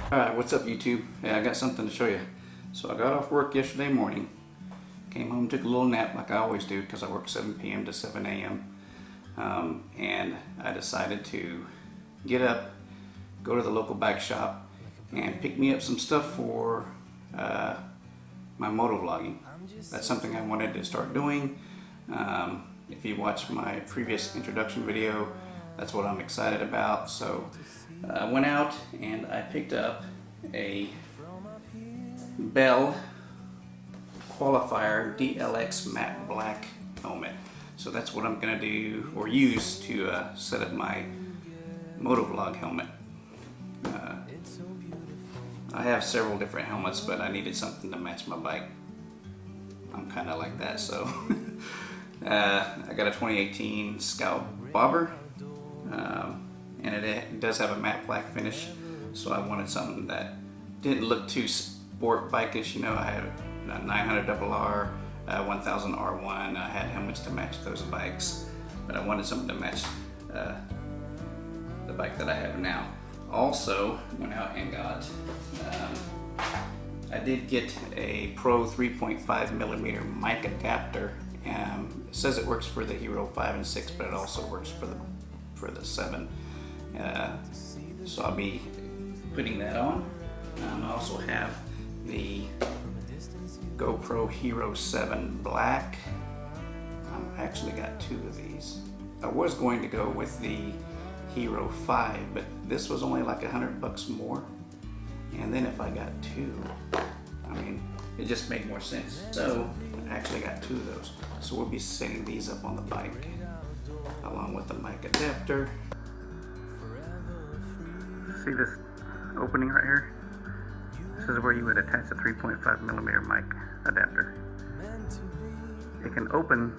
Alright, what's up YouTube? Hey, I got something to show you. So I got off work yesterday morning, came home, took a little nap like I always do because I work 7 p.m. to 7 a.m. And I decided to get up, go to the local bike shop, and pick me up some stuff for my motovlogging. That's something I wanted to start doing. If you watched my previous introduction video, that's what I'm excited about. So I went out and I picked up a Bell Qualifier DLX matte black helmet. So that's what I'm going to do or use to set up my motovlog helmet. I have several different helmets, but I needed something to match my bike. I'm kind of like that, so I got a 2018 Scout Bobber, and it does have a matte black finish, so I wanted something that didn't look too sport bike-ish. You know, I had a 900RR, 1000R1. I had helmets to match those bikes, but I wanted something to match the bike that I have now. Also went out and got, I did get a Pro 3.5mm mic adapter. It says it works for the Hero 5 and 6, but it also works for the 7. So I'll be putting that on. I also have the GoPro Hero 7 Black. I actually got 2 of these. I was going to go with the Hero 5, but this was only like $100 more. And then if I got 2, I mean, it just made more sense. So I actually got 2 of those. So we'll be setting these up on the bike along with the mic adapter. See this opening right here? This is where you would attach the 3.5mm mic adapter. It can open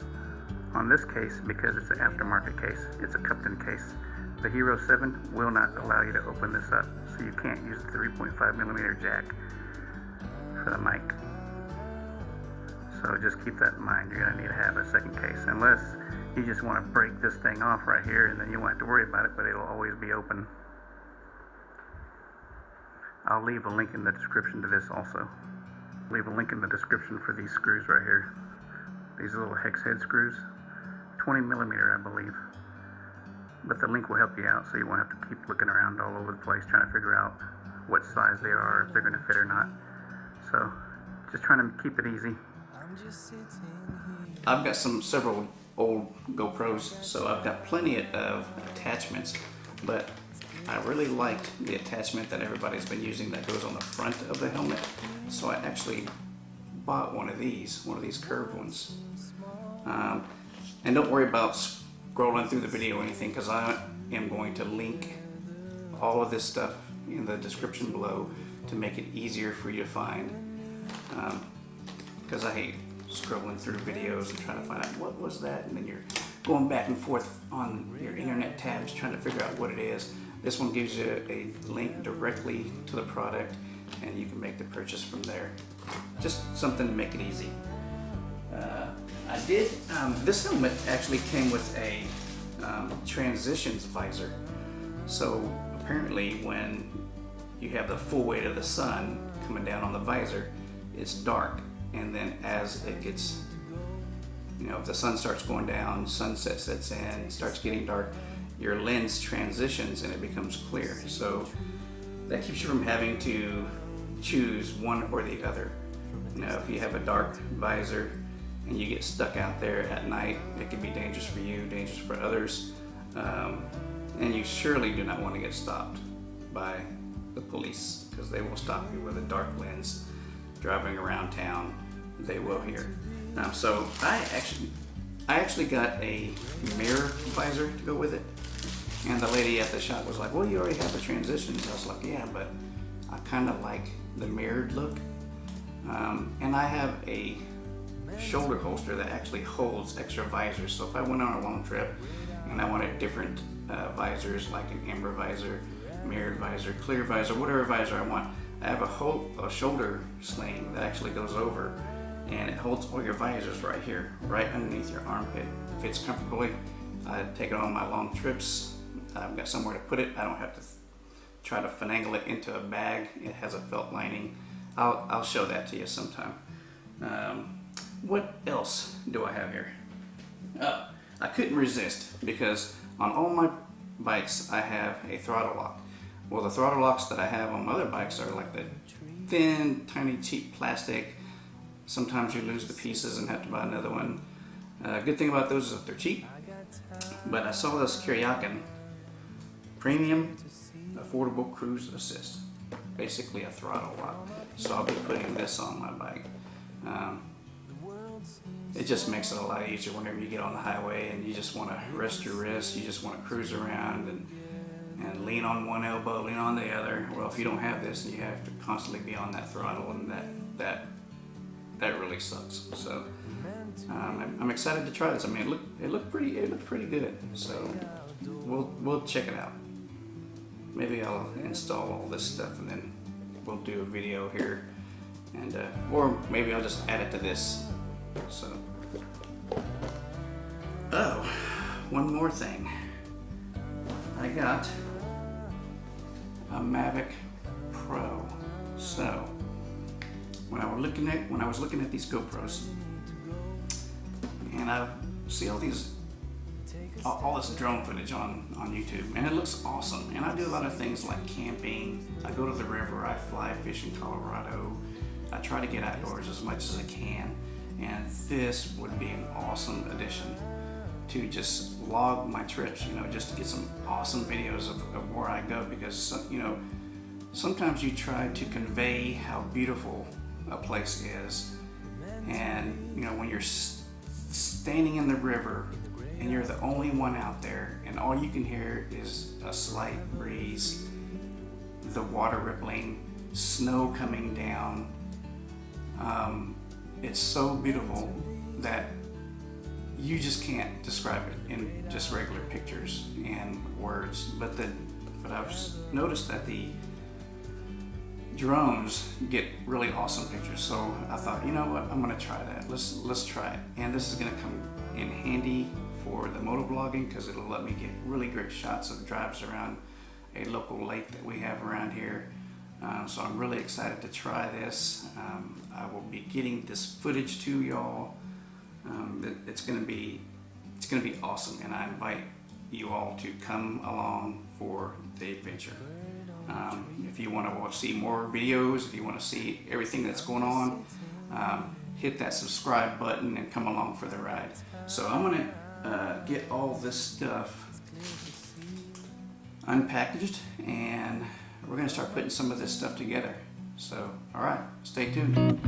on this case because it's an aftermarket case. It's a cupped-in case. The Hero 7 will not allow you to open this up, so you can't use the 3.5mm jack for the mic. So just keep that in mind. You're going to need to have a second case, unless you just want to break this thing off right here, and then you won't have to worry about it, but it'll always be open. I'll leave a link in the description to this also. Leave a link in the description for these screws right here. These little hex head screws, 20mm I believe. But the link will help you out, so you won't have to keep looking around all over the place trying to figure out what size they are, if they're going to fit or not. So just trying to keep it easy. I've got several old GoPros, so I've got plenty of attachments, but I really liked the attachment that everybody's been using that goes on the front of the helmet. So I actually bought one of these curved ones. And don't worry about scrolling through the video or anything, because I am going to link all of this stuff in the description below to make it easier for you to find. Because I hate scrolling through videos and trying to find out what was that, and then you're going back and forth on your internet tabs trying to figure out what it is. This one gives you a link directly to the product, and you can make the purchase from there. Just something to make it easy. This helmet actually came with a transitions visor. So apparently when you have the full weight of the sun coming down on the visor, it's dark. And then as it gets, if the sun starts going down, sunset sets in, it starts getting dark, your lens transitions and it becomes clear. So that keeps you from having to choose one or the other. If you have a dark visor and you get stuck out there at night, it can be dangerous for you, dangerous for others, and you surely do not want to get stopped by the police, because they will stop you with a dark lens driving around town. They will here. So I actually got a mirror visor to go with it, and the lady at the shop was like, well, you already have the transitions. I was like, yeah, but I kind of like the mirrored look. And I have a shoulder holster that actually holds extra visors. So if I went on a long trip and I wanted different visors, like an amber visor, mirrored visor, clear visor, whatever visor I want, I have a shoulder sling that actually goes over, and it holds all your visors right here, right underneath your armpit. It fits comfortably. I take it on my long trips. I've got somewhere to put it. I don't have to try to finagle it into a bag. It has a felt lining. I'll show that to you sometime. What else do I have here? Oh, I couldn't resist because on all my bikes I have a throttle lock. Well, the throttle locks that I have on my other bikes are like the thin, tiny, cheap plastic. Sometimes you lose the pieces and have to buy another one. Good thing about those is that they're cheap. But I saw this Kiriakin Premium Affordable Cruise Assist. Basically a throttle lock. So I'll be putting this on my bike. It just makes it a lot easier whenever you get on the highway and you just want to rest your wrists, you just want to cruise around and lean on one elbow, lean on the other. Well, if you don't have this, you have to constantly be on that throttle, and that really sucks. So I'm excited to try this. I mean, it looked pretty good. So we'll check it out. Maybe I'll install all this stuff and then we'll do a video here, and or maybe I'll just add it to this. So, oh, one more thing. I got a Mavic Pro. So when I was looking at these GoPros, and I see all this drone footage on YouTube, and it looks awesome. And I do a lot of things like camping. I go to the river. I fly fish in Colorado. I try to get outdoors as much as I can. And this would be an awesome addition to just log my trips, just to get some awesome videos of where I go, because, sometimes you try to convey how beautiful a place is, and, when you're standing in the river and you're the only one out there and all you can hear is a slight breeze, the water rippling, snow coming down, it's so beautiful that you just can't describe it in just regular pictures and words. But I've noticed that the drones get really awesome pictures. So I thought, you know what, I'm gonna try that. Let's try it. And this is gonna come in handy for the motovlogging, because it'll let me get really great shots of drives around a local lake that we have around here. So I'm really excited to try this. I will be getting this footage to y'all. It's gonna be awesome, and I invite you all to come along for the adventure. If you want to see more videos, if you want to see everything that's going on, hit that subscribe button and come along for the ride. So I'm gonna get all this stuff unpackaged, and we're gonna start putting some of this stuff together. So, all right, stay tuned.